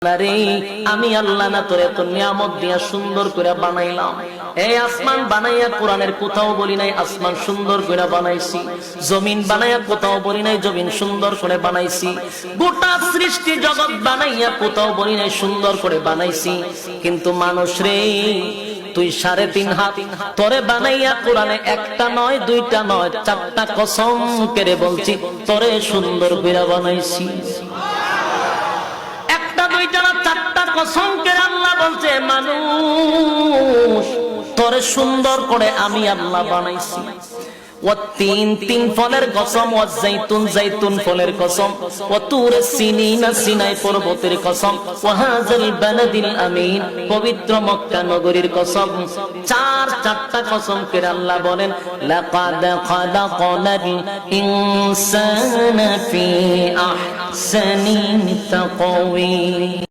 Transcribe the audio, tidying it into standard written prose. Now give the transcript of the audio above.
আরে আমি আল্লাহ না তোরে এত নিয়ামত দিয়া সুন্দর করে বানাইলাম। এই আসমান বানাইয়া কোরআনের কোথাও বলি নাই আসমান সুন্দর করে বানাইছি, জমিন বানাইয়া কোথাও বলি নাই জমিন সুন্দর করে বানাইছি, গোটা সৃষ্টি জগৎ বানাইয়া কোথাও বলি নাই সুন্দর করে বানাইছি। কিন্তু মানুষ রে, তুই 3.5 হাত তোরে বানাইয়া কোরআনে একটা নয় দুইটা নয় 4টা কসম করে বলছি তোরে সুন্দর করে বানাইছি। একটা দুইটা না 4টা কসম করে আল্লাহ বলছে মানুষ তোরে সুন্দর করে আমি আল্লাহ বানাইছি। তিন ফলের কসম, জাইতুন ফলের কসম, সিনাই পর্বতের কসম, ওয়াহাজাল বালাদিল আমিন পবিত্র মক্কা নগরীর কসম। 4টা কসম করে আল্লাহ বলেন লাকাদ খালাকনাল ইনসানা ফি আহসানি তাকওয়িম।